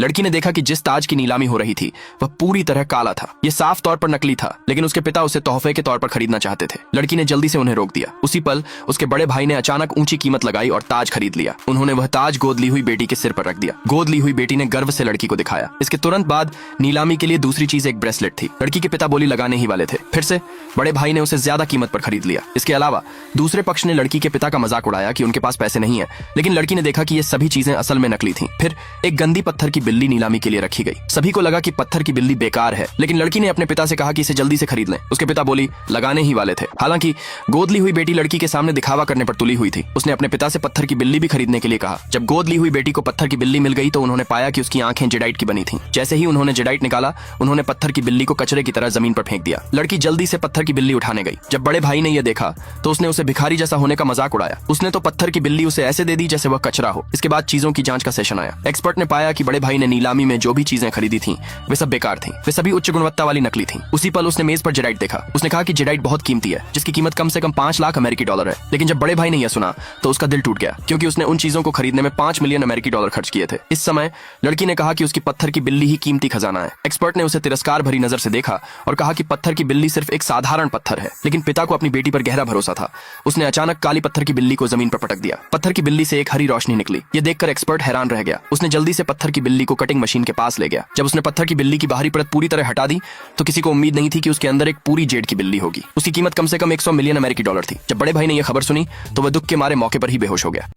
लड़की ने देखा कि जिस ताज की नीलामी हो रही थी वह पूरी तरह काला था। यह साफ तौर पर नकली था, लेकिन उसके पिता उसे तोहफे के तौर पर खरीदना चाहते थे। लड़की ने जल्दी से उन्हें रोक दिया। उसी पल उसके बड़े भाई ने अचानक ऊंची कीमत लगाई और ताज खरीद लिया। उन्होंने वह ताज गोद ली हुई बेटी के सिर पर रख दिया। गोद ली हुई बेटी ने गर्व से लड़की को दिखाया। इसके तुरंत बाद नीलामी के लिए दूसरी चीज एक ब्रेसलेट थी। लड़की के पिता बोली लगाने ही वाले थे। फिर से बड़े भाई ने उसे ज्यादा कीमत पर खरीद लिया। इसके अलावा दूसरे पक्ष ने लड़की के पिता का मजाक उड़ाया कि उनके पास पैसे नहीं है, लेकिन लड़की ने देखा कि ये सभी चीजें असल में नकली थीं। फिर एक गंदी पत्थर की बिल्ली नीलामी के लिए रखी गई। सभी को लगा कि पत्थर की बिल्ली बेकार है, लेकिन लड़की ने अपने पिता से कहा कि इसे जल्दी से खरीद लें। उसके पिता बोली लगाने ही वाले थे। हालांकि गोद ली हुई बेटी लड़की के सामने दिखावा करने पर तुली हुई थी। उसने अपने पिता से पत्थर की बिल्ली भी खरीदने के लिए कहा। जब गोद ली हुई बेटी को पत्थर की बिल्ली मिल गई तो उन्होंने पाया कि उसकी आंखें जेडाइट की बनी थीं। जैसे ही उन्होंने जेडाइट निकाला, उन्होंने पत्थर की बिल्ली को कचरे की तरह जमीन पर फेंक दिया। लड़की जल्दी से पत्थर की बिल्ली उठाने गई। जब बड़े भाई ने यह देखा तो उसने उसे भिखारी जैसा होने का मजाक उड़ाया। उसने तो पत्थर की बिल्ली उसे ऐसे दे दी जैसे वह कचरा हो। इसके बाद चीजों की जांच का सेशन आया। एक्सपर्ट ने पाया कि बड़े भाई ने नीलामी में जो भी चीजें खरीदी थीं वे सब बेकार थीं। वे सभी उच्च गुणवत्ता वाली नकली थीं। उसी पल उसने मेज पर जेडाइट देखा। उसने कहा कि जेडाइट बहुत कीमती है, जिसकी कीमत कम से कम 5 लाख अमेरिकी डॉलर है। लेकिन जब बड़े भाई ने यह सुना तो उसका दिल टूट गया, क्योंकि उसने उन चीजों को खरीदने में 5 मिलियन अमेरिकी डॉलर खर्च किए थे। इस समय लड़की ने कहा कि उसकी पत्थर की बिल्ली ही कीमती खजाना है। एक्सपर्ट ने उसे तिरस्कार भरी नजर से देखा और कहा कि पत्थर की बिल्ली सिर्फ एक साधारण पत्थर है। लेकिन पिता को अपनी बेटी पर गहरा भरोसा था। उसने अचानक काली पत्थर की बिल्ली को जमीन पर पटक दिया। पत्थर की बिल्ली से एक हरी रोशनी निकली। यह देखकर एक्सपर्ट हैरान रह गया। उसने जल्दी से पत्थर की बिल्ली को कटिंग मशीन के पास ले गया। जब उसने पत्थर की बिल्ली की बाहरी परत पूरी तरह हटा दी तो किसी को उम्मीद नहीं थी कि उसके अंदर एक पूरी जेड की बिल्ली होगी। उसकी कीमत कम से कम 100 मिलियन अमेरिकी डॉलर थी। जब बड़े भाई ने यह खबर सुनी तो वह दुख के मारे मौके पर ही बेहोश हो गया।